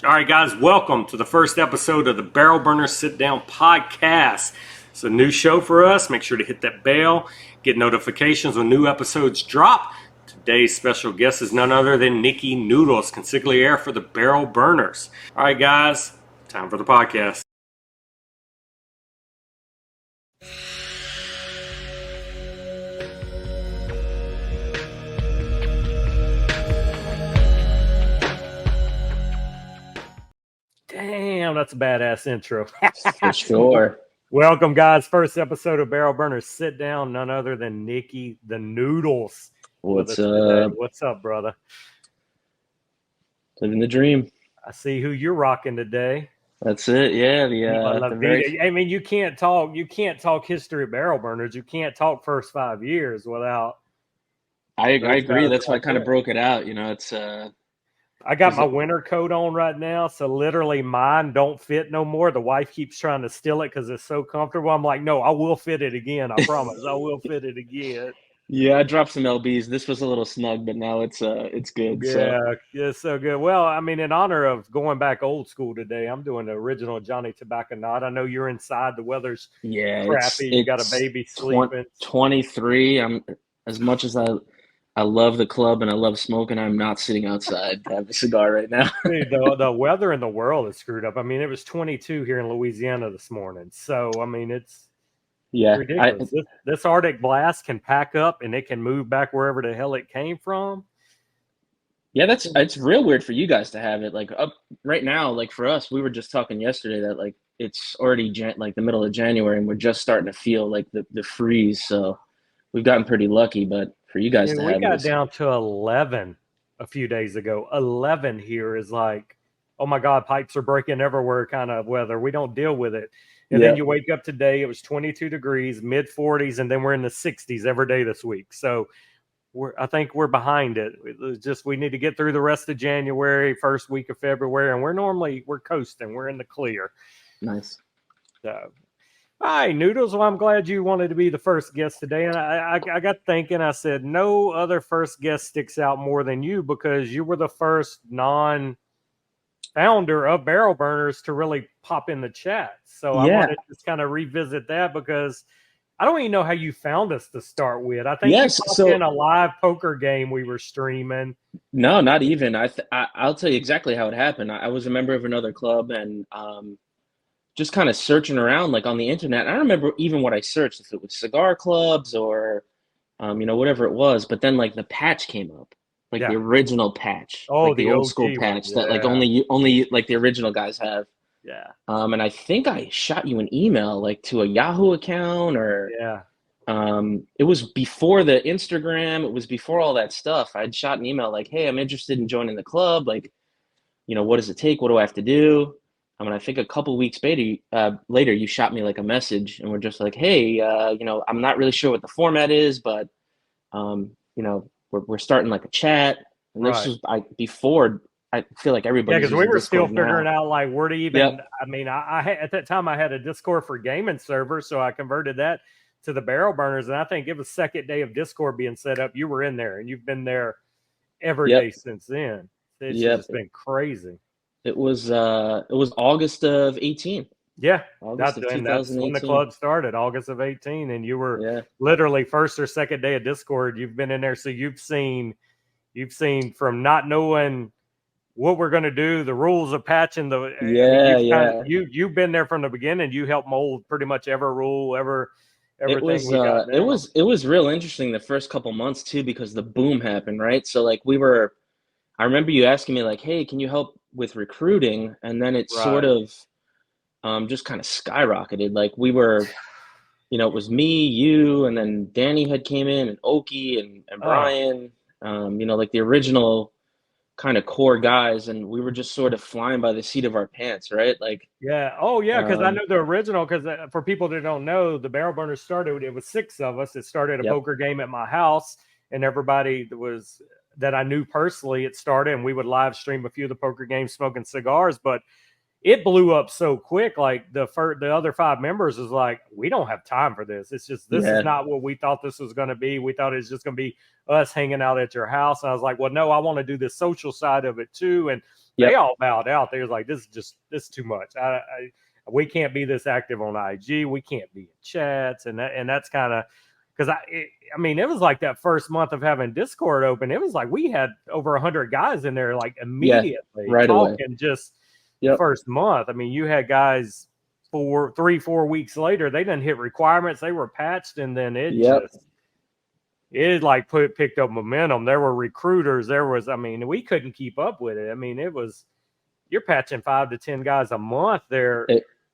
All right, guys, welcome to the first episode of the Barrel Burner Sit Down Podcast. It's a new show for us. Make sure to hit that bell, get notifications when new episodes drop. Today's special guest is none other than Nikki Noodles, consigliere for the Barrel Burners. All right, guys, time for the podcast. Damn, that's a badass intro. For sure. Welcome, guys. First episode of Barrel Burners Sit Down. None other than Nikki the Noodles. What's up? What's up, brother? Living the dream. I see who you're rocking today. That's it. Yeah. I mean, you can't talk history of Barrel Burners. You can't talk first 5 years without. I agree. That's why I kind of broke it out. You know, it's I got my winter coat on right now, so literally mine don't fit no more. The wife keeps trying to steal it because it's so comfortable. I'm like, no, I will fit it again. I promise, I will fit it again. Yeah, I dropped some LBs. This was a little snug, but now it's good. Yeah, so good. Well, I mean, in honor of going back old school today, I'm doing the original Johnny Tobacco Knot. I know you're inside. The weather's crappy. You got a baby sleeping. 23. I'm as much as I love the club and I love smoking. I'm not sitting outside to have a cigar right now. Dude, the weather in the world is screwed up. I mean, it was 22 here in Louisiana this morning. So, I mean, it's ridiculous. This Arctic blast can pack up and it can move back wherever the hell it came from. Yeah, it's real weird for you guys to have it. Like up right now, like for us, we were just talking yesterday that like it's already like the middle of January and we're just starting to feel like the freeze. So we've gotten pretty lucky, but for you guys we got down to 11 a few days ago. 11 here is like, oh my God, pipes are breaking everywhere kind of weather. We don't deal with it. And then you wake up today, it was 22 degrees, mid 40s, and then we're in the 60s every day this week. So I think we're behind it. It's just we need to get through the rest of January, first week of February, and we're coasting. We're in the clear. Nice. So. Hi, Noodles. Well, I'm glad you wanted to be the first guest today. And I got thinking, I said, no other first guest sticks out more than you because you were the first non-founder of Barrel Burners to really pop in the chat. So I wanted to just kind of revisit that because I don't even know how you found us to start with. I think you popped in a live poker game we were streaming. No, not even. I'll tell you exactly how it happened. I was a member of another club and just kind of searching around like on the internet. I don't remember even what I searched, if it was cigar clubs or, whatever it was. But then like the patch came up, like the original patch, like the old school patch that like only like the original guys have. Yeah. And I think I shot you an email like to a Yahoo account or it was before the Instagram. It was before all that stuff. I'd shot an email like, hey, I'm interested in joining the club. Like, what does it take? What do I have to do? I mean, I think a couple weeks later, you shot me like a message and we're just like, hey, I'm not really sure what the format is, but, we're starting like a chat. And this was before I feel like everybody. Yeah, because we were still figuring out like where to even. Yep. I mean, I at that time I had a Discord for gaming server, so I converted that to the Barrel Burners, and I think it was second day of Discord being set up. You were in there, and you've been there every day since then. It's just been crazy. It was August of 18. Yeah, that's when the club started, August of 18, and you were literally first or second day of Discord. You've been in there, so you've seen from not knowing what we're going to do, the rules of patching you've been there from the beginning. You helped mold pretty much every rule, everything. It was real interesting the first couple months too because the boom happened, right? So like I remember you asking me like, hey, can you help with recruiting? And then it sort of just kind of skyrocketed. Like we were, it was me, you, and then Danny had came in and Oki and Brian, like the original kind of core guys. And we were just sort of flying by the seat of our pants, right? Like, yeah. Oh yeah. Cause I know the original, cause for people that don't know, the Barrel Burners started, it was 6 of us. It started a poker game at my house and everybody that I knew personally, it started, and we would live stream a few of the poker games smoking cigars, but it blew up so quick. Like the other 5 members is like, we don't have time for this. It's just, this is not what we thought this was going to be. We thought it was just going to be us hanging out at your house. And I was like, well, no, I want to do the social side of it too. And they Yep. all bowed out. They was like, this is too much. We can't be this active on IG. We can't be in chats, and that's kind of because I mean, it was like that first month of having Discord open. It was like we had over 100 guys in there, like Yeah. immediately Right away. talking just the Yep. first month. I mean, you had guys 4 weeks later, they didn't hit requirements, they were patched, and then Yep. it like picked up momentum. There were recruiters. There was, I mean, we couldn't keep up with it. I mean, you're patching 5 to 10 guys a month there.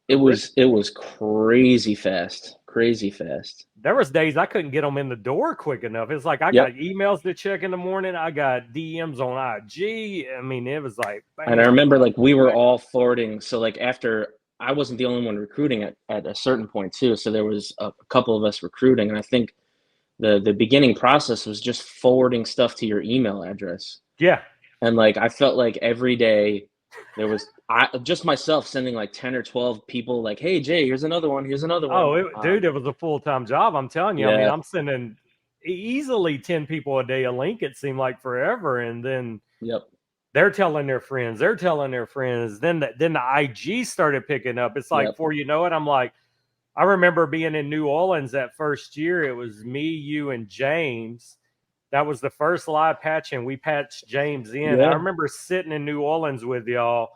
It was crazy fast. Crazy fast. There was days I couldn't get them in the door quick enough. It's like I Yep. got emails to check in the morning. I got DMs on IG. I mean, it was like, bam, And I remember like we were all forwarding. So like after I wasn't the only one recruiting at a certain point too. So there was a couple of us recruiting, and I think the beginning process was just forwarding stuff to your email address. Yeah. And like I felt like every day there was just myself sending like 10 or 12 people like, hey Jay, here's another one, here's another one. Oh, dude, it was a full-time job. I'm telling you. Yeah. I mean, I'm sending easily 10 people a day a link. It seemed like forever. And then Yep. they're telling their friends. They're telling their friends. Then the IG started picking up. It's like, Yep. before you know it, I'm like, I remember being in New Orleans that first year. It was me, you, and James. That was the first live patching. We patched James in. Yeah. I remember sitting in New Orleans with y'all.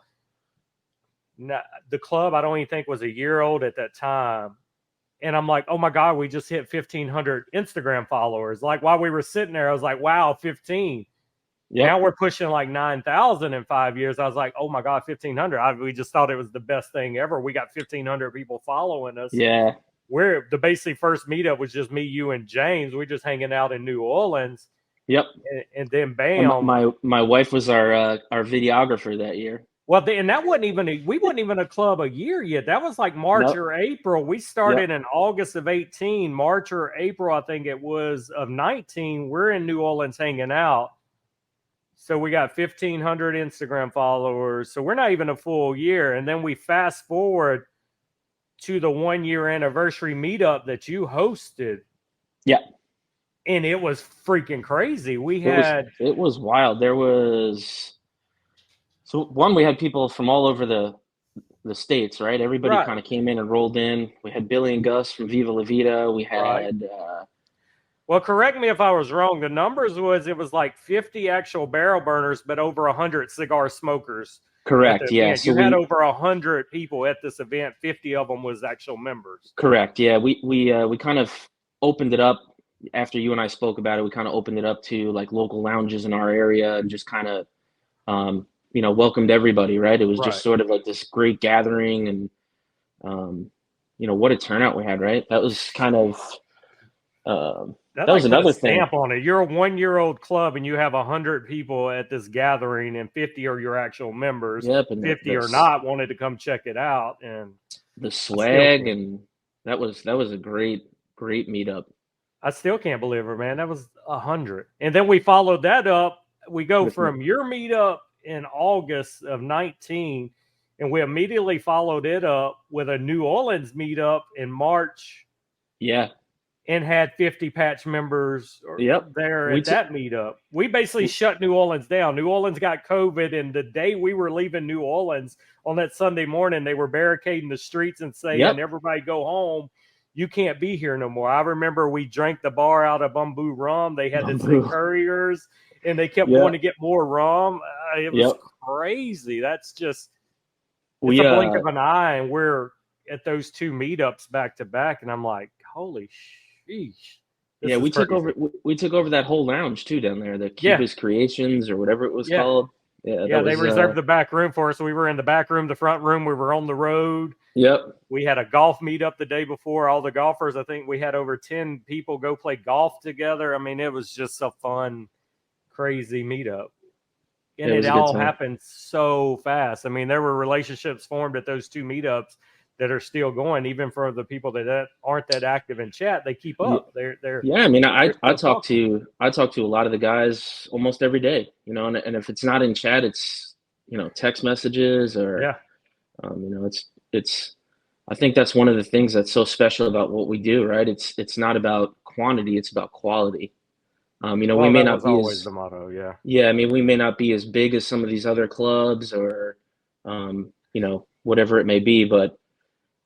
Now, the club, I don't even think was a year old at that time. And I'm like, oh my God, we just hit 1,500 Instagram followers. Like while we were sitting there, I was like, wow, 15. Yep. Now we're pushing like 9,000 in 5 years. I was like, oh my God, 1,500. We just thought it was the best thing ever. We got 1,500 people following us. Yeah. We're the basically first meetup was just me, you, and James. We're just hanging out in New Orleans. Yep. And then bam. And my wife was our videographer that year. Well, and that wasn't even we wasn't even a club a year yet. That was like March Nope. or April. We started in August of 18, March or April, I think it was, of 19. We're in New Orleans hanging out. So we got 1,500 Instagram followers. So we're not even a full year. And then we fast forward to the 1-year anniversary meetup that you hosted. Yeah. And it was freaking crazy. It was wild. There was we had people from all over the states, right? Everybody kind of came in and rolled in. We had Billy and Gus from Viva La Vida. We had well, correct me if I was wrong. The numbers it was like 50 actual barrel burners, but over 100 cigar smokers. Correct. Yeah. So you had over 100 people at this event. 50 of them was actual members. Correct. Yeah. We kind of opened it up after you and I spoke about it. We kind of opened it up to like local lounges in our area and just kind of, welcomed everybody. Right. It was just sort of like this great gathering, and what a turnout we had. Right. That was kind of. That was another thing. Stamp on it. You're a 1-year-old club, and you have 100 people at this gathering, and 50 are your actual members. Yep, and 50 or not wanted to come check it out, and the swag, and that was a great meetup. I still can't believe it, man. That was 100, and then we followed that up. We go from your meetup in August of 19, and we immediately followed it up with a New Orleans meetup in March. Yeah. And had 50 patch members there at that meetup. We basically shut New Orleans down. New Orleans got COVID, and the day we were leaving New Orleans on that Sunday morning, they were barricading the streets and saying, everybody go home. You can't be here no more. I remember we drank the bar out of Bamboo rum. They had the 6 couriers, and they kept wanting to get more rum. It was crazy. That's just a blink of an eye, and we're at those 2 meetups back to back, and I'm like, holy shit. Yeah, we took over that whole lounge too down there, the Cubas Creations or whatever it was called. Yeah, they reserved the back room for us. So we were in the back room, the front room. We were on the road. Yep. We had a golf meetup the day before. All the golfers, I think we had over 10 people go play golf together. I mean, it was just a fun, crazy meetup. And it all happened so fast. I mean, there were relationships formed at those 2 meetups that are still going, even for the people that aren't that active in chat. They keep up. They're I mean, I talk to a lot of the guys almost every day, and if it's not in chat, it's text messages or it's I think that's one of the things that's so special about what we do, right? It's not about quantity, it's about quality. We Well, may that not was be always as the motto. Yeah. yeah, I mean, we may not be as big as some of these other clubs or whatever it may be, but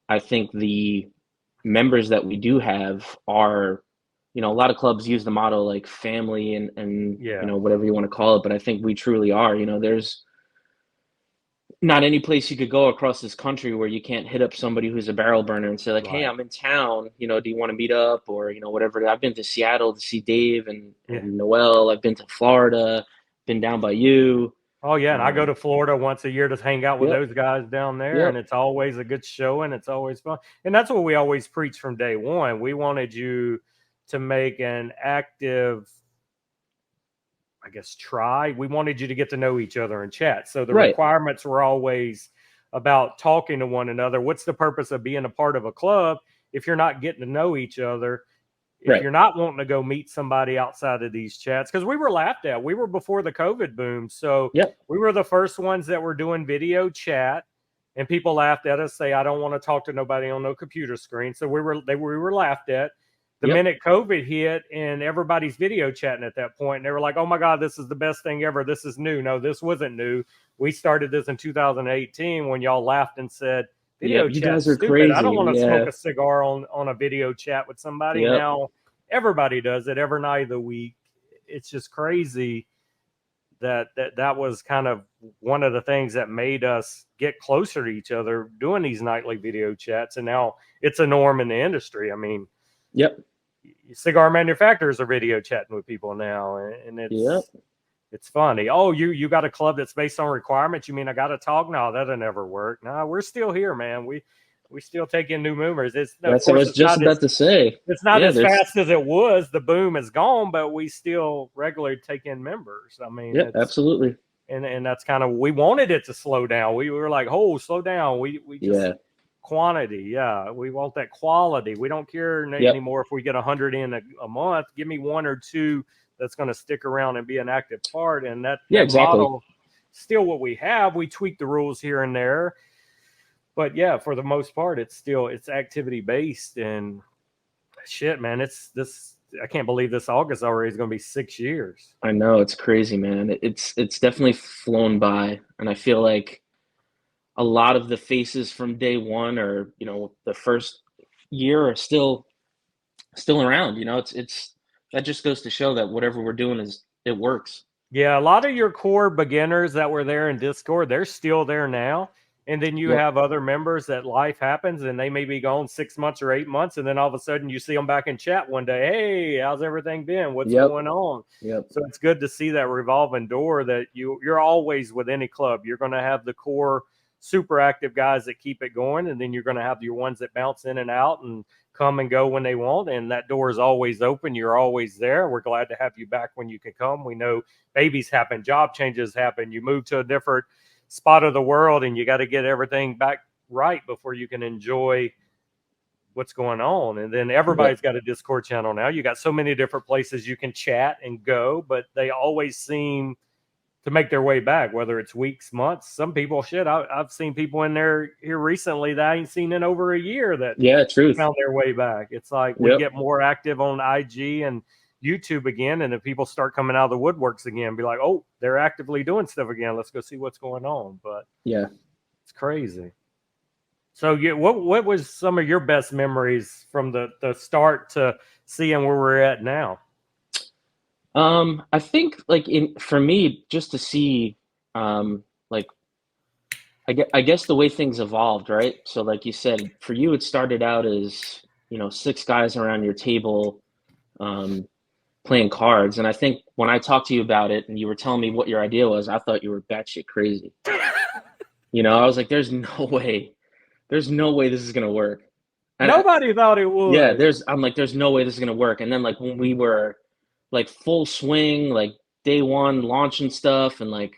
I think the members that we do have are, a lot of clubs use the motto like family and Yeah. whatever you want to call it, but I think we truly are. There's not any place you could go across this country where you can't hit up somebody who's a barrel burner and say like, "Hey, Right. I'm in town. Do you want to meet up?" Or whatever. I've been to Seattle to see Dave and Yeah. Noel. I've been to Florida, been down by you. Oh yeah, and I go Um, to Florida once a year to hang out with yep, those guys down there, and yep, it's always a good show, and it's always fun. And that's what we always preach from day one. We wanted you to make an active, I guess, try. We wanted you to get to know each other and chat. So the right, requirements were always about talking to one another. What's the purpose of being a part of a club if you're not getting to know each other? If right. you're not wanting to go meet somebody outside of these chats, because we were laughed at. We were before the COVID boom. So Yep, we were the first ones that were doing video chat, and people laughed at us, say, I don't want to talk to nobody on no computer screen. So we were laughed at. The yep, minute COVID hit and everybody's video chatting at that point, and they were like, oh my God, this is the best thing ever. This is new. No, this wasn't new. We started this in 2018 when y'all laughed and said, yep. video You chat's guys are stupid. I don't crazy. want to smoke Yeah, a cigar on a video chat with somebody. yep, Now everybody does it every night of the week. It's just crazy that was kind of one of the things that made us get closer to each other doing these nightly video chats. And now it's a norm in the industry. I mean, yep, cigar manufacturers are video chatting with people now, and yep. it's funny. Oh, you got a club that's based on requirements? You mean I got to talk? No, that'll never work. No, we're still here, man. We still take in new members. It's no, of That's what I course was just about to say. it's not Yeah, as there's fast as it was. The boom is gone, but we still regularly take in members. I mean, yep, it's absolutely. and that's kind of, we wanted it to slow down. We were like, oh, slow down. We just Yeah, quantity. Yeah, we want that quality. We don't care yep, anymore if we get 100 in a month. Give me one or two that's going to stick around and be an active part. And yeah, that exactly. model, still what we have. We tweak the rules here and there, but yeah, for the most part, it's activity based. And shit, man, it's this. I can't believe this August already is going to be 6 years. I know it's crazy, man. It's definitely flown by, and I feel like a lot of the faces from day one or the first year are still around. It's that just goes to show that whatever we're doing is it works. Yeah, a lot of your core beginners that were there in Discord, they're still there now. And then you Yep, have other members that life happens and they may be gone 6 months or 8 months. And then all of a sudden you see them back in chat one day. Hey, how's everything been? What's yep, going on? yep, So it's good to see that revolving door that you're always with any club. You're going to have the core super active guys that keep it going. And then you're going to have your ones that bounce in and out and come and go when they want. And that door is always open. You're always there. We're glad to have you back when you can come. We know babies happen, job changes happen. You move to a different spot of the world and you got to get everything back right before you can enjoy what's going on. And then yep, everybody's got a Discord channel now. You got so many different places you can chat and go, but they always seem to make their way back, whether it's weeks, months. Some people, shit, I've seen people in there here recently that I ain't seen in over a year that yeah. Truth. found their way back. It's like we Yep. get more active on IG and YouTube again, and then people start coming out of the woodworks again, be like, oh, they're actively doing stuff again. Let's go see what's going on. But Yeah. it's crazy. So what was some of your best memories from the start to seeing where we're at now? I think like for me, just to see, like I guess the way things evolved, right? So like you said, for you, it started out as six guys around your table, um, playing cards, and I think when I talked to you about it, and you were telling me what your idea was, I thought you were batshit crazy. I was like, there's no way this is gonna work. And Nobody thought it yeah, would. I'm like, there's no way this is gonna work. And then like when we were like full swing, like day one launching stuff and like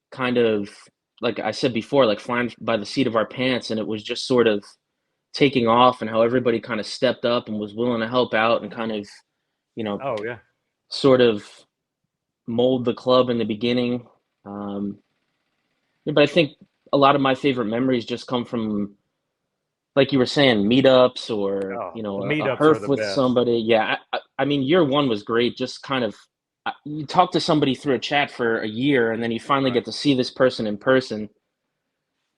kind of like I said before, like flying by the seat of our pants, and it was just sort of taking off and how everybody kind of stepped up and was willing to help out and kind of, you know, Oh yeah. sort of mold the club in the beginning. Yeah, but I think a lot of my favorite memories just come from like you were saying, meetups or, Oh, you know, the a meetups are herf the with best. somebody. Yeah. I mean, year one was great. Just kind of, you talk to somebody through a chat for a year and then you finally Right. get to see this person in person.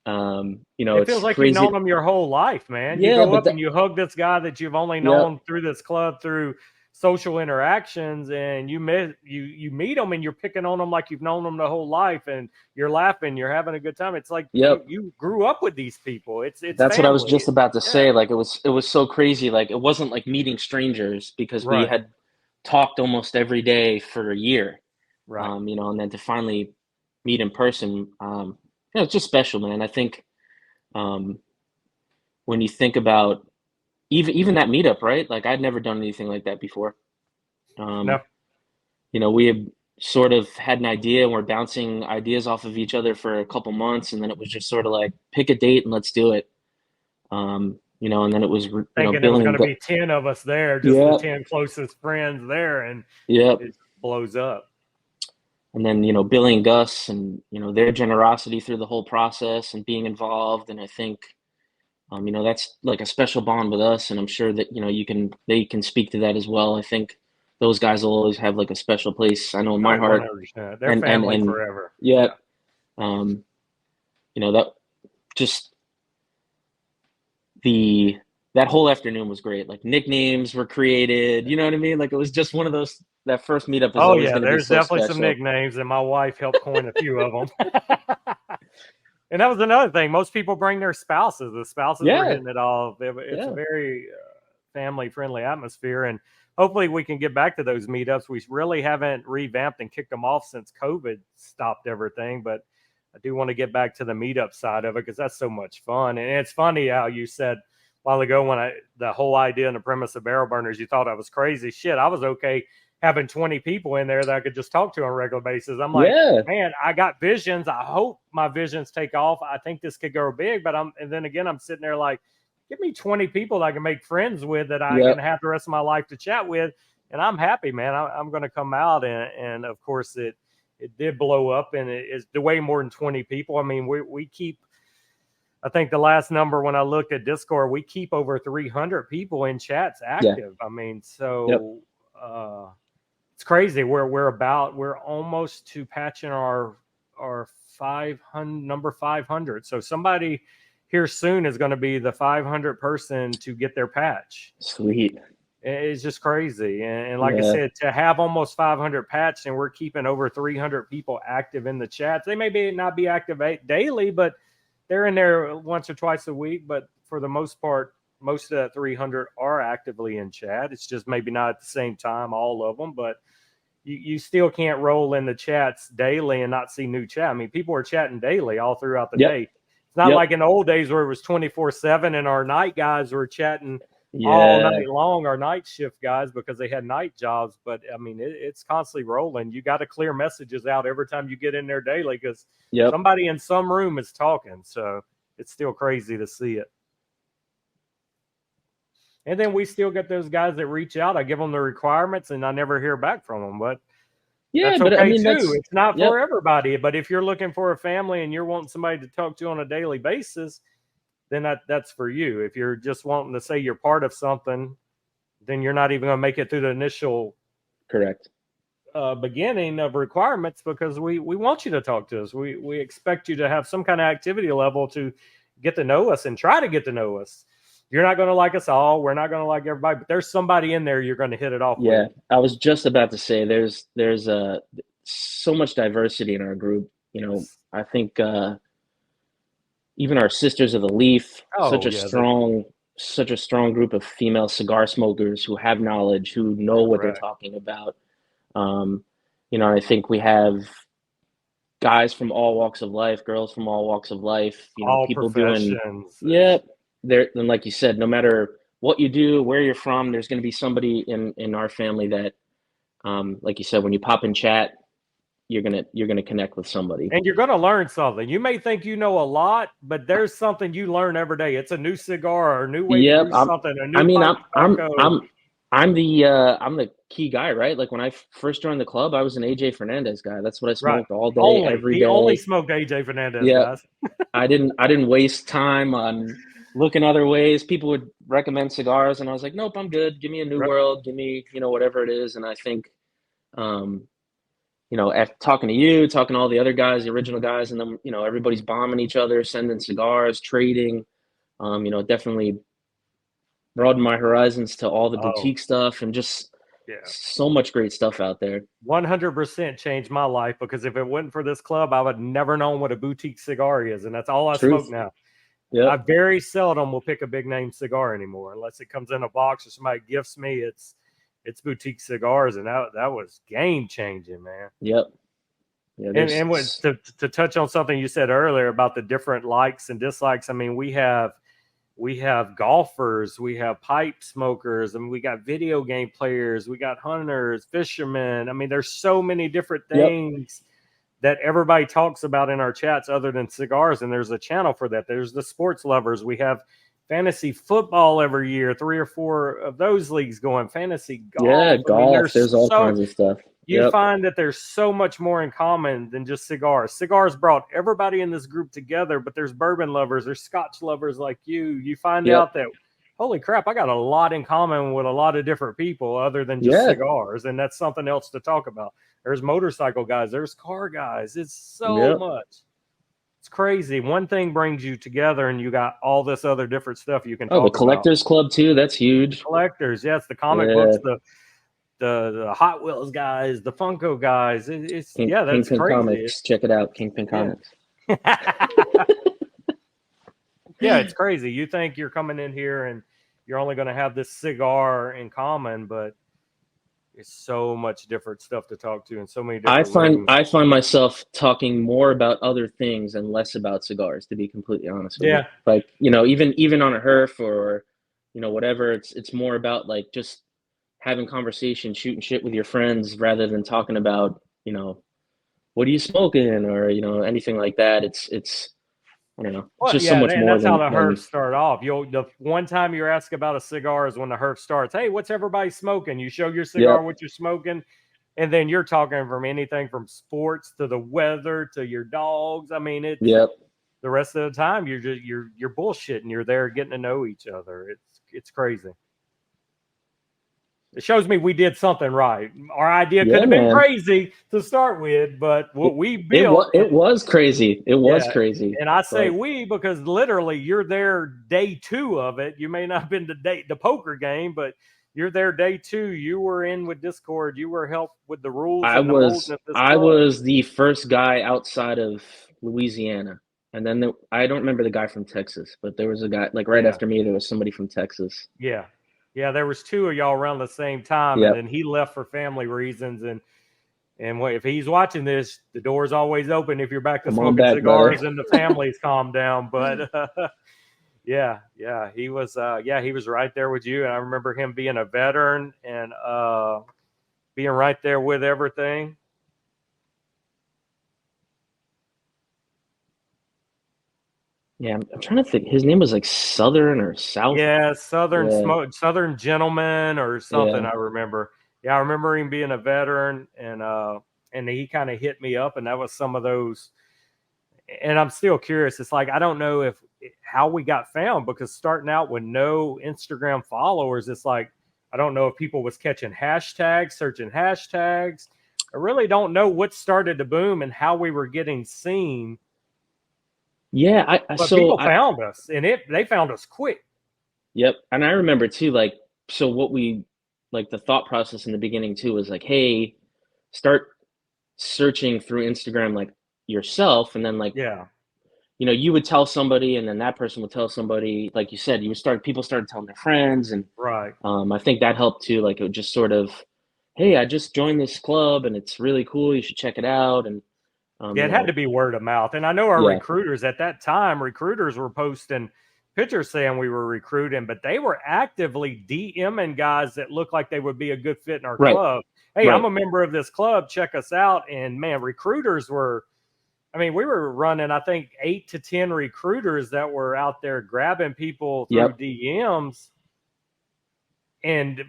You know, It it's feels like you've known crazy. them your whole life, man. You Yeah. go But up that, and you hug this guy that you've only yeah. known through this club, through social interactions, and you meet them and you're picking on them like you've known them the whole life, and you're laughing, you're having a good time. It's like Yep. you grew up with these people. It's That's what I was family. just about to Yeah, say. Like it was so crazy. Like it wasn't like meeting strangers because we right, had talked almost every day for a year. right. You know, and then to finally meet in person, you know, it's just special, man. I think um, when you think about even that meetup, right? Like I'd never done anything like that before. No, Um, you know, we had sort of had an idea and we're bouncing ideas off of each other for a couple months, and then it was just sort of like pick a date and let's do it. You know, and then it was you know thinking it was billing. going to be 10 of us there, just the Yeah, 10 closest friends there, and yeah. it blows up. And then you know Billy and Gus and you know their generosity through the whole process and being involved, and I think you know that's like a special bond with us, and I'm sure that you know they can speak to that as well. I think those guys will always have like a special place, I know, in my Oh, heart, 100%. They're and family forever. yeah, Yeah. um, you know that just the that whole afternoon was great. Like nicknames were created, you know what I mean? Like it was just one of those. That first meetup is Oh always yeah, going to be there's so definitely some special. nicknames, and my wife helped coin a few of them. And that was another thing. Most people bring their spouses. The spouses were Yeah, hitting it off. It's a yeah, very family friendly atmosphere, and hopefully we can get back to those meetups. We really haven't revamped and kicked them off since COVID stopped everything, but I do want to get back to the meetup side of it because that's so much fun. And it's funny how you said a while ago when the whole idea and the premise of barrel burners, you thought I was crazy. Shit, I was okay having 20 people in there that I could just talk to on a regular basis. I'm like, yeah, man, I got visions. I hope my visions take off. I think this could go big, but and then again, I'm sitting there like, give me 20 people that I can make friends with that I yeah. can have the rest of my life to chat with. And I'm happy, man. I'm going to come out. And of course, it did blow up, and it's way more than 20 people. I mean, we keep, I think the last number when I looked at Discord, we keep over 300 people in chats Yeah. active. I mean, Yep. so it's crazy. We're almost to patching our 500 number 500. So somebody here soon is going to be the 500 person to get their patch. Sweet. It's just crazy. And like I Yeah. said, to have almost 500 patched and we're keeping over 300 people active in the chats. They may not be active daily, but they're in there once or twice a week. But for the most part, most of that 300 are actively in chat. It's just maybe not at the same time, all of them, but you still can't roll in the chats daily and not see new chat. I mean, people are chatting daily all throughout the Yep. day. It's not Yep. like in the old days where it was 24/7 and our night guys were chatting all Yeah. night long, our night shift guys, because they had night jobs. But I mean, it's constantly rolling. You got to clear messages out every time you get in there daily because Yep. somebody in some room is talking. So it's still crazy to see it. And then we still get those guys that reach out. I give them the requirements and I never hear back from them. But Yeah, that's but I okay mean too. that's It's not yep. for everybody. But if you're looking for a family and you're wanting somebody to talk to on a daily basis, then that's for you. If you're just wanting to say you're part of something, then you're not even going to make it through the initial Correct. beginning of requirements because we want you to talk to us. We expect you to have some kind of activity level to get to know us and try to get to know us. You're not going to like us all. We're not going to like everybody, but there's somebody in there you're going to hit it off Yeah. with. I was just about to say there's so much diversity in our group. You know, Yes. I think even our Sisters of the Leaf, Oh yeah, such a strong group of female cigar smokers who have knowledge, who know what they're correct. talking about. Um, you know, I think we have guys from all walks of life, girls from all walks of life, you know, All people doing, professions. yeah, there, and like you said, no matter what you do, where you're from, there's going to be somebody in our family that, like you said, when you pop in chat, you're gonna connect with somebody. And you're going to learn something. You may think you know a lot, but there's something you learn every day. It's a new cigar or a new way to Yep, do something, a I new mean, pipe tobacco. I'm the key guy, right? Like when I first joined the club, I was an AJ Fernandez guy. That's what I Right. smoked all day, Only. every He only day. smoked AJ Fernandez, Yeah, guys. I didn't waste time on looking other ways. People would recommend cigars, and I was like, nope, I'm good. Give me a New Right. World. Give me, whatever it is. And I think, after talking to you, talking to all the other guys, the original guys, and then, everybody's bombing each other, sending cigars, trading, definitely broadened my horizons to all the Oh, boutique stuff and just yeah. so much great stuff out there. 100% changed my life, because if it wasn't for this club, I would never known what a boutique cigar is. And that's all I smoke Truth. now. I Yep. very seldom will pick a big name cigar anymore, unless it comes in a box or somebody gifts me. It's boutique cigars, and that was game changing, man. Yep. Yeah. And to touch on something you said earlier about the different likes and dislikes, I mean, we have golfers, we have pipe smokers, and we got video game players, we got hunters, fishermen. I mean, there's so many different things that everybody talks about in our chats other than cigars, and there's a channel for that. There's the sports lovers. We have fantasy football every year, 3 or 4 of those leagues going. Fantasy golf. Yeah, golf. I mean, there's all kinds of stuff. You find that there's so much more in common than just cigars. Cigars brought everybody in this group together, but there's bourbon lovers, there's scotch lovers like you. You find out that, holy crap, I got a lot in common with a lot of different people other than just cigars, and that's something else to talk about. There's motorcycle guys, there's car guys. It's so much. It's crazy. One thing brings you together, and you got all this other different stuff you can talk about. The collectors club too. That's huge. Collectors, yes, the comic books, the Hot Wheels guys, the Funko guys. That's Kingpin crazy. Comics. Check it out, Kingpin Comics. Yeah, it's crazy. You think you're coming in here and you're only going to have this cigar in common, but it's so much different stuff to talk to, and so many different I find myself talking more about other things and less about cigars, to be completely honest with you. Like, even on a herf or whatever, it's more about like just having conversation, shooting shit with your friends, rather than talking about what are you smoking or anything like that. It's I don't know. It's just so much more. That's how the herfs start off. The one time you're asked about a cigar is when the herf starts. Hey, what's everybody smoking? You show your cigar what you're smoking, and then you're talking from anything from sports to the weather to your dogs. I mean, it's the rest of the time you're bullshitting. You're there getting to know each other. It's crazy. It shows me we did something right. Our idea could have been crazy to start with, but what we built... It was crazy. It was crazy. And I say we because literally you're there day 2 of it. You may not have been the poker game, but you're there day 2. You were in with Discord. You were helped with the rules. I was the first guy outside of Louisiana. And then I don't remember the guy from Texas, but there was a guy right after me. There was somebody from Texas. Yeah. Yeah, there was 2 of y'all around the same time, and then he left for family reasons. And if he's watching this, the door's always open if you're back to smoking cigars and the family's calmed down. But he was right there with you. And I remember him being a veteran and being right there with everything. Yeah, I'm trying to think. His name was like Southern or South. Yeah, Southern Gentleman or something. I remember. Yeah, I remember him being a veteran, and he kind of hit me up, and that was some of those. And I'm still curious. It's like I don't know how we got found, because starting out with no Instagram followers, it's like I don't know if people was catching hashtags, searching hashtags. I really don't know what started to boom and how we were getting seen. Yeah, people found us, and they found us quick. Yep, and I remember too, what we the thought process in the beginning too was like, hey, start searching through Instagram yourself, and then you would tell somebody, and then that person would tell somebody. Like you said, people started telling their friends, and I think that helped too. It would just sort of, hey, I just joined this club, and it's really cool. You should check it out, and. It had to be word of mouth. And I know our recruiters at that time, were posting pictures saying we were recruiting, but they were actively DMing guys that looked like they would be a good fit in our club. Hey, I'm a member of this club. Check us out. And man, recruiters we were running, I think 8 to 10 recruiters that were out there grabbing people through DMs. And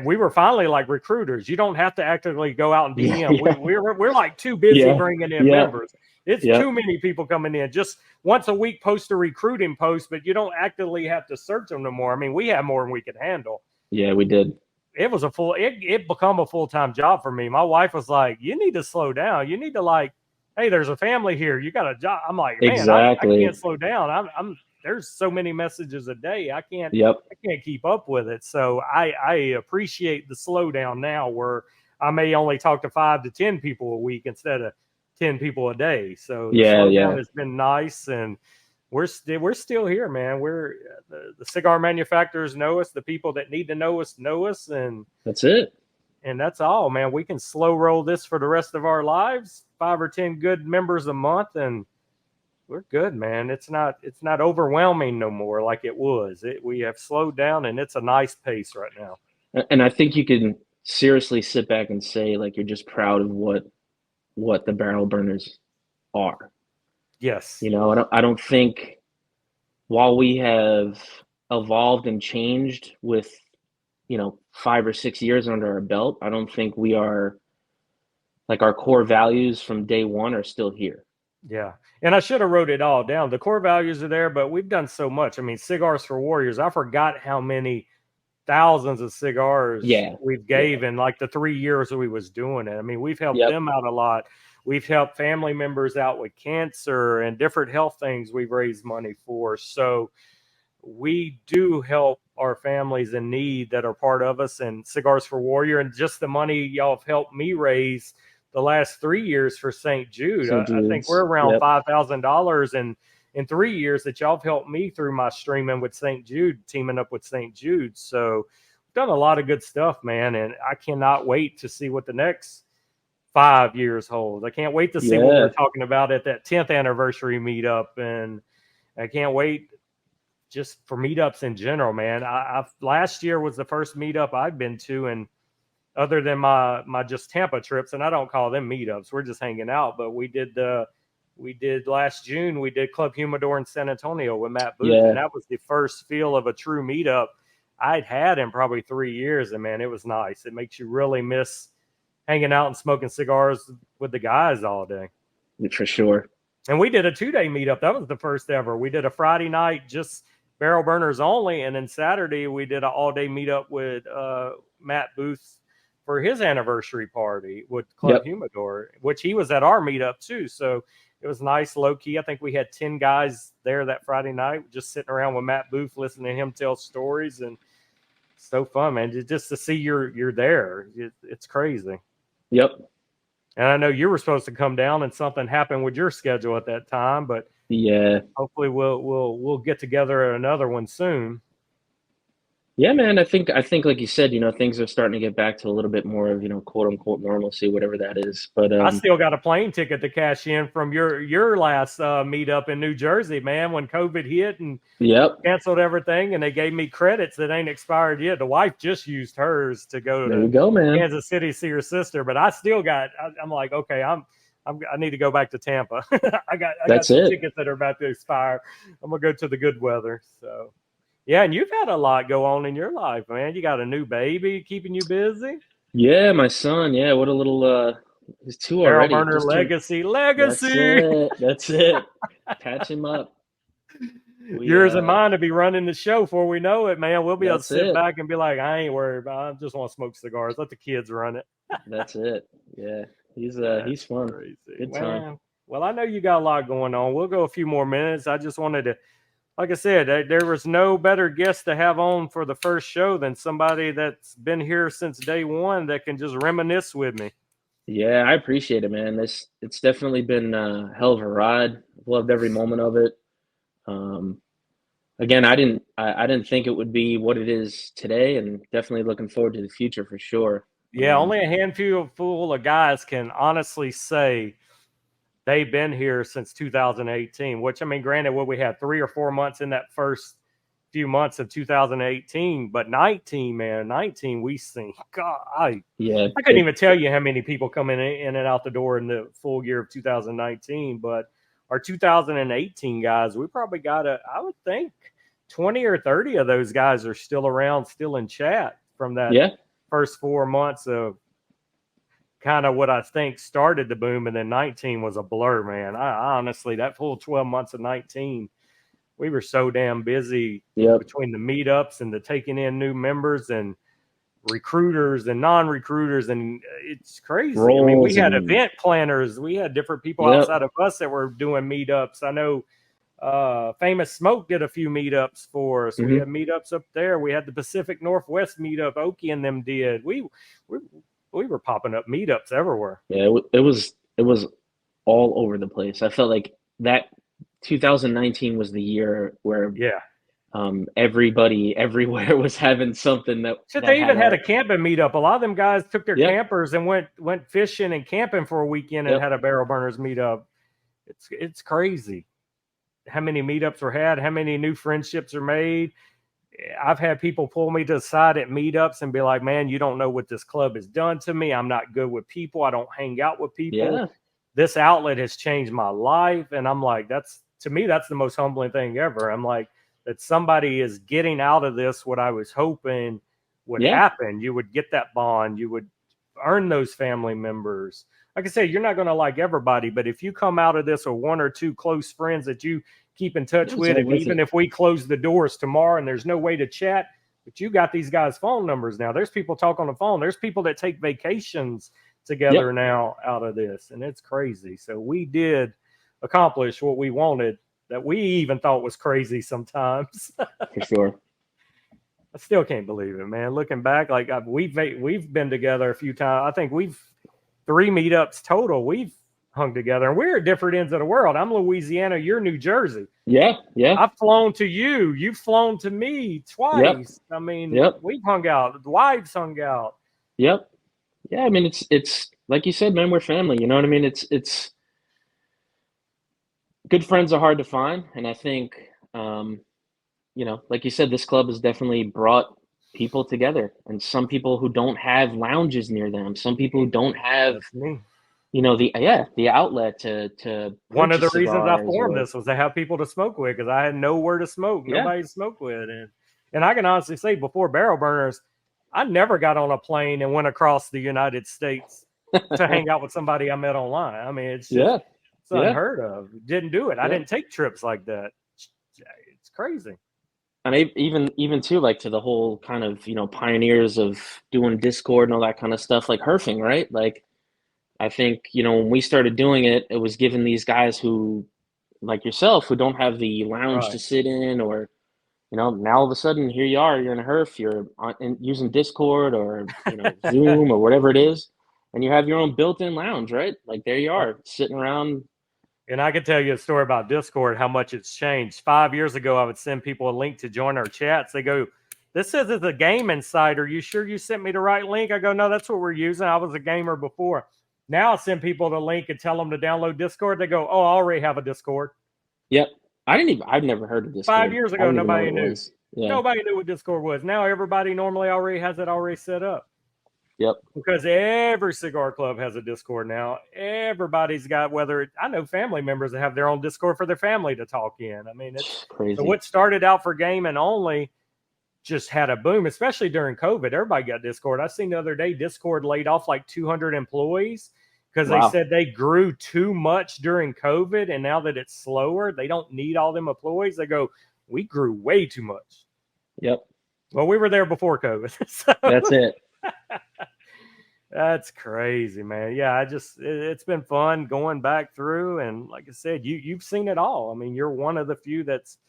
we were finally like recruiters. You don't have to actively go out and DM. We're too busy bringing in members. It's Yep. too many people coming in. Just once a week, post a recruiting post, but you don't actively have to search them no more. I mean, we have more than we could handle. Yeah, we did. It was it become a full-time job for me. My wife was like, you need to slow down. You need to like, hey, there's a family here. You got a job. I'm like, man, I Exactly. can't slow down. I'm there's so many messages a day. I can't Yep. keep up with it. So I appreciate the slowdown now where I may only talk to 5 to 10 people a week instead of 10 people a day. So the slowdown has been nice, and we're still here, man. We're the cigar manufacturers know us. The people that need to know us, and that's it. And that's all, man. We can slow roll this for the rest of our lives. 5 or 10 good members a month, and we're good, man. It's not overwhelming no more like it was. We have slowed down, and it's a nice pace right now. And I think you can seriously sit back and say like you're just proud of what the Barrel Burners are. Yes. You know, I don't think, while we have evolved and changed with, 5 or 6 years under our belt, I don't think we are, like, our core values from day one are still here. Yeah. And I should have wrote it all down. The core values are there, but we've done so much. I mean, Cigars for Warriors, I forgot how many thousands of cigars we've gave in like the 3 years that we was doing it. I mean, we've helped them out a lot. We've helped family members out with cancer and different health things we've raised money for. So we do help our families in need that are part of us, and Cigars for Warrior, and just the money y'all have helped me raise the last 3 years for St. Jude. I think we're around $5,000 in 3 years that y'all have helped me through my streaming with St. Jude, teaming up with St. Jude. So we've done a lot of good stuff, man. And I cannot wait to see what the next 5 years holds. I can't wait to see what we're talking about at that 10th anniversary meetup. And I can't wait just for meetups in general, man. Last year was the first meetup I'd been to, and other than my just Tampa trips, and I don't call them meetups, we're just hanging out. But we did last June, we did Club Humidor in San Antonio with Matt Booth, and that was the first feel of a true meetup I'd had in probably 3 years. And man, it was nice. It makes you really miss hanging out and smoking cigars with the guys all day. For sure. And we did a 2-day meetup. That was the first ever. We did a Friday night, just Barrel Burners only, and then Saturday we did an all-day meetup with Matt Booth for his anniversary party with Club Humidor, which he was at our meetup too. So it was nice, low key. I think we had 10 guys there that Friday night, just sitting around with Matt Booth, listening to him tell stories, and so fun, man. Just to see you're there, it's crazy. Yep. And I know you were supposed to come down, and something happened with your schedule at that time, but hopefully we'll get together at another one soon. Yeah, man. I think like you said, things are starting to get back to a little bit more of, quote unquote normalcy, whatever that is. But I still got a plane ticket to cash in from your last meetup in New Jersey, man, when COVID hit and canceled everything, and they gave me credits that ain't expired yet. The wife just used hers to go to Kansas City to see her sister, but I still got. I'm like, okay, I need to go back to Tampa. I got some tickets that are about to expire. I'm gonna go to the good weather. So. Yeah, and you've had a lot go on in your life, man. You got a new baby keeping you busy. Yeah, my son. Yeah, what a little he's 2 already. Barrel Burner legacy. That's it. Catch him up. Yours and mine to be running the show before we know it, man. We'll be able to sit back and be like, I ain't worried about it. I just want to smoke cigars. Let the kids run it. That's it. Yeah, he's fun. Crazy. Good time. Well, I know you got a lot going on. We'll go a few more minutes. I just wanted to, like I said, there was no better guest to have on for the first show than somebody that's been here since day one that can just reminisce with me. Yeah, I appreciate it, man. It's definitely been a hell of a ride. I've loved every moment of it. Again, I didn't think it would be what it is today, and definitely looking forward to the future for sure. Yeah, only a handful of guys can honestly say they've been here since 2018, which, I mean, granted, we had 3 or 4 months in that first few months of 2018, but 19, we seen, God, I couldn't even tell you how many people coming in and out the door in the full year of 2019, but our 2018 guys, we probably got I would think 20 or 30 of those guys are still around, still in chat from that first 4 months of kind of what I think started the boom, and then 19 was a blur, man. I honestly, that full 12 months of 19, we were so damn busy between the meetups and the taking in new members and recruiters and non-recruiters, and it's crazy. I mean, we had event planners, we had different people outside of us that were doing meetups. I know Famous Smoke did a few meetups for us. We had meetups up there. We had the Pacific Northwest meetup. Okie and them did. We were popping up meetups everywhere. Yeah, it was all over the place. I felt like that 2019 was the year where everybody everywhere was having something that. They even had a camping meetup. A lot of them guys took their campers and went fishing and camping for a weekend and had a Barrel Burners meetup. It's crazy how many meetups were had, how many new friendships are made. I've had people pull me to the side at meetups and be like, man, you don't know what this club has done to me. I'm not good with people. I don't hang out with people. Yeah. This outlet has changed my life. And I'm like, to me, that's the most humbling thing ever. I'm like, that somebody is getting out of this what I was hoping would happen. You would get that bond. You would earn those family members. Like I say, you're not going to like everybody, but if you come out of this with one or two close friends that you keep in touch with, even if we close the doors tomorrow and there's no way to chat, but you got these guys' phone numbers now. There's people talk on the phone. There's people that take vacations together now out of this, and it's crazy. So we did accomplish what we wanted that we even thought was crazy sometimes. For sure. I still can't believe it, man. Looking back, like we've been together a few times. I think we've 3 meetups total. We've hung together, and we're at different ends of the world. I'm Louisiana. You're New Jersey. Yeah. I've flown to you. You've flown to me twice. I mean, we've hung out. The wives hung out. Yep. Yeah. I mean, it's like you said, man. We're family. You know what I mean? It's good friends are hard to find, and I think, like you said, this club has definitely brought people together, and some people who don't have lounges near them, some people who don't have, the outlet to. One of the reasons I formed this was to have people to smoke with, because I had nowhere to smoke, nobody to smoke with, and I can honestly say, before Barrel Burners, I never got on a plane and went across the United States to hang out with somebody I met online. I mean, it's just, it's unheard of. Didn't do it. I didn't take trips like that. It's crazy. And even too, like, to the whole kind of, pioneers of doing Discord and all that kind of stuff, like Herfing, right? Like, I think, when we started doing it, it was giving these guys who, like yourself, who don't have the lounge to sit in, or, now all of a sudden, here you are, you're in a Herf, you're using Discord or, Zoom or whatever it is, and you have your own built-in lounge, right? Like, there you are, sitting around. And I can tell you a story about Discord, how much it's changed. 5 years ago, I would send people a link to join our chats. They go, this says it's a Game Insider. You sure you sent me the right link? I go, no, that's what we're using. I was a gamer before. Now I send people the link and tell them to download Discord. They go, oh, I already have a Discord. Yep. I've never heard of Discord. 5 years ago, nobody knew. Nobody knew what Discord was. Now everybody normally already has it already set up. Yep. Because every cigar club has a Discord now. Everybody's got, I know family members that have their own Discord for their family to talk in. I mean, it's crazy. So what started out for gaming only just had a boom, especially during COVID. Everybody got Discord. I seen the other day, Discord laid off like 200 employees because they said they grew too much during COVID. And now that it's slower, they don't need all them employees. They go, we grew way too much. Yep. Well, we were there before COVID. So. That's it. That's crazy, man. Yeah, it's been fun going back through, and like I said, you've seen it all. I mean, you're one of the few that's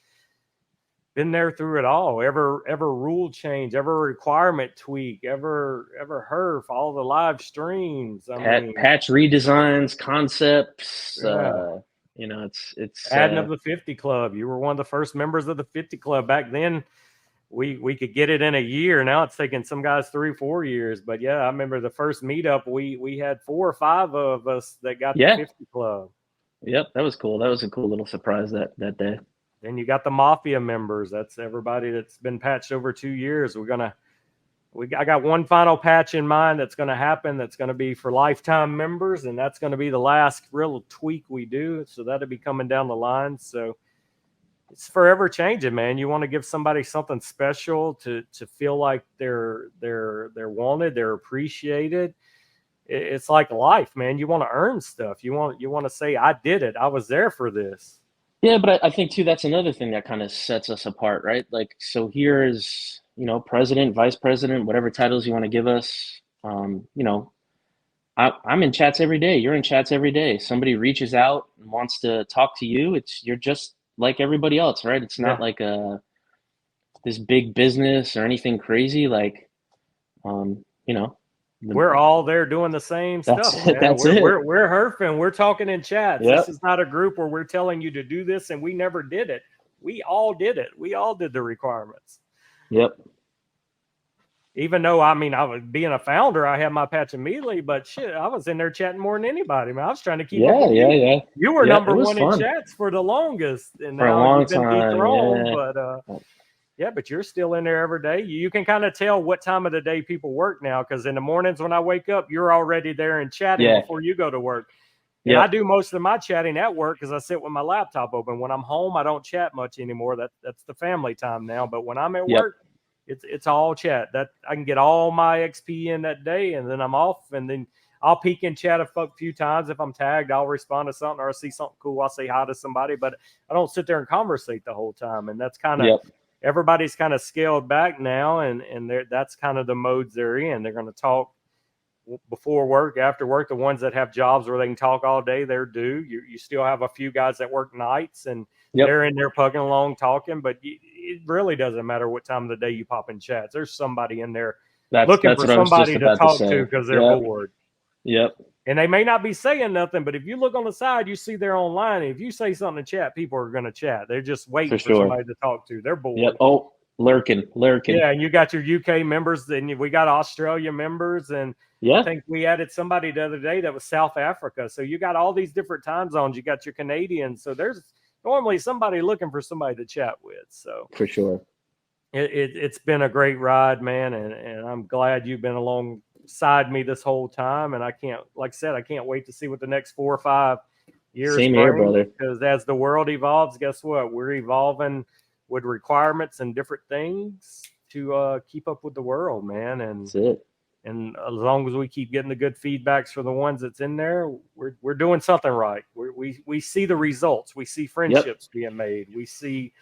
been there through it all. Ever rule change, ever requirement tweak, ever Herf, all the live streams. Patch redesigns, concepts. It's adding of the 50 Club. You were one of the first members of the 50 Club back then. We could get it in a year. Now it's taking some guys 3-4 years. But yeah, I remember the first meetup, we had 4 or 5 of us that got the 50 Club. Yep, that was cool. That was a cool little surprise that day. Then you got the Mafia members. That's everybody that's been patched over 2 years. I got one final patch in mind that's going to happen. That's going to be for lifetime members, and that's going to be the last real tweak we do. So that'll be coming down the line. So it's forever changing, man. You want to give somebody something special to feel like they're wanted, they're appreciated. it's like life, man. You want to earn stuff. You want to say, I did it. I was there for this. Yeah, but I think too that's another thing that kind of sets us apart, right? Like, so here is, president, vice president, whatever titles you want to give us. I'm in chats every day. You're in chats every day. Somebody reaches out and wants to talk to you. You're just like everybody else, right? It's not like this big business or anything crazy. Like, we're all there doing the same stuff, man. That's we're herfing. We're talking in chats. Yep. This is not a group where we're telling you to do this and we never did it. We all did it. We all did the requirements. Yep. Even though, I was being a founder, I had my patch immediately, but shit, I was in there chatting more than anybody, man. I was trying to keep up with you. Yeah. You were number one in chats for the longest, and for now you've been dethroned. Yeah. But you're still in there every day. You can kind of tell what time of the day people work now, because in the mornings when I wake up, you're already there and chatting before you go to work. And I do most of my chatting at work because I sit with my laptop open. When I'm home, I don't chat much anymore. That's the family time now. But when I'm at work, it's all chat. That I can get all my XP in that day, and then I'm off. And then I'll peek in chat a few times. If I'm tagged, I'll respond to something, or I see something cool, I'll say hi to somebody. But I don't sit there and conversate the whole time. And that's kind of everybody's kind of scaled back now, and that's kind of the modes they're in. They're going to talk before work, after work. The ones that have jobs where they can talk all day, they're due. You still have a few guys that work nights, and they're in there plugging along talking. But it really doesn't matter what time of the day you pop in chats. There's somebody in there looking for somebody to talk to because they're bored. Yep. And they may not be saying nothing, but if you look on the side, you see they're online. If you say something in chat, people are going to chat. They're just waiting for somebody to talk to. They're bored. Yep. Oh, lurking. Yeah, and you got your UK members, and we got Australia members, and I think we added somebody the other day that was South Africa. So you got all these different time zones. You got your Canadians. So there's normally somebody looking for somebody to chat with. So for sure. It's been a great ride, man, and I'm glad you've been alongside me this whole time. And I can't wait to see what the next 4 or 5 years Same here, brother. Because as the world evolves, guess what? We're evolving with requirements and different things to keep up with the world, man. And that's it. And as long as we keep getting the good feedbacks for the ones that's in there, we're doing something right. We see the results. We see friendships being made. We see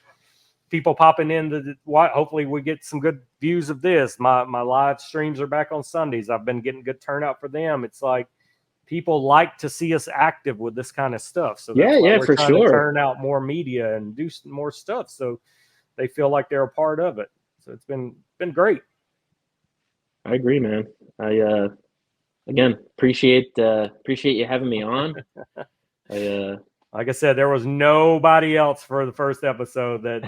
people popping in. Hopefully we get some good views of this. My live streams are back on Sundays. I've been getting good turnout for them. It's like people like to see us active with this kind of stuff. So that's why we're trying to turn out more media and do more stuff so they feel like they're a part of it. So it's been great. I agree, man. I again appreciate you having me on. Like I said, there was nobody else for the first episode that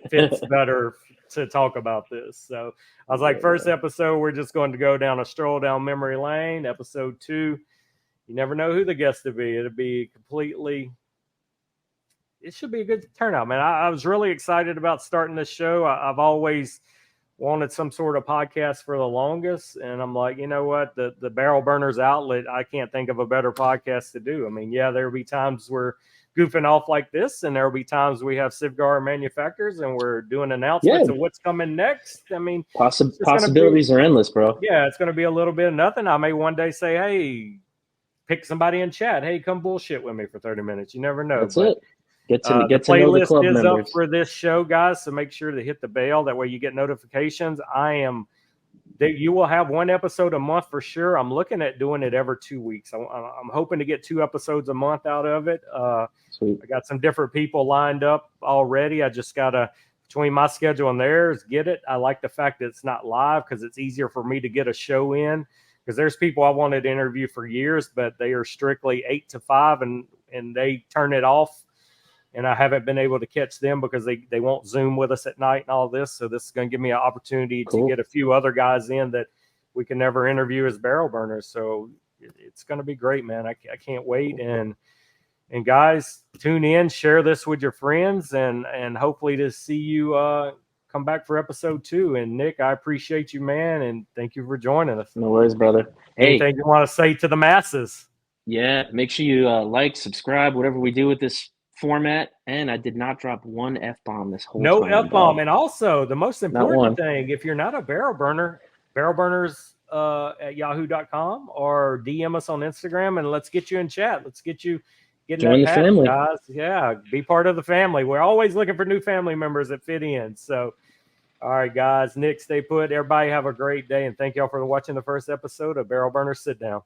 fits better to talk about this. So I was like, first episode, we're just going to go down a stroll down memory lane. Episode 2, you never know who the guest will be. It should be a good turnout, man. I was really excited about starting this show. I've always wanted some sort of podcast for the longest, and I'm like, you know what, the Barrel Burners outlet, I can't think of a better podcast to do. I mean, there'll be times we're goofing off like this, and there'll be times we have Sivgar manufacturers and we're doing announcements of what's coming next. I mean, possibilities are endless, bro. Yeah, it's going to be a little bit of nothing. I may one day say, hey, pick somebody in chat, hey, come bullshit with me for 30 minutes. You never know. That's it. Get to know the The club playlist is members. up for this show, guys, so make sure to hit the bell. That way you get notifications. You will have one episode a month for sure. I'm looking at doing it every 2 weeks. I'm hoping to get 2 episodes a month out of it. Sweet. I got some different people lined up already. I just got to, between my schedule and theirs, get it. I like the fact that it's not live because it's easier for me to get a show in, because there's people I wanted to interview for years, but they are strictly 8 to 5 and they turn it off. And I haven't been able to catch them because they won't Zoom with us at night and all this. So this is going to give me an opportunity to get a few other guys in that we can never interview as barrel burners. So it's going to be great, man. I can't wait. And guys, tune in, share this with your friends, and hopefully to see you come back for episode 2. And Nick, I appreciate you, man. And thank you for joining us. No worries, brother. Anything you want to say to the masses? Yeah. Make sure you like, subscribe, whatever we do with this format. And I did not drop one F-bomb this whole time. No F-bomb. And also the most important thing, if you're not a barrel burner, Barrel Burners at yahoo.com or DM us on Instagram and let's get you in chat. Let's get you getting Join that the pattern, family. guys. Yeah, be part of the family. We're always looking for new family members that fit in. So, all right, guys. Nick, stay put. Everybody have a great day, and thank y'all for watching the first episode of Barrel Burner Sit Down.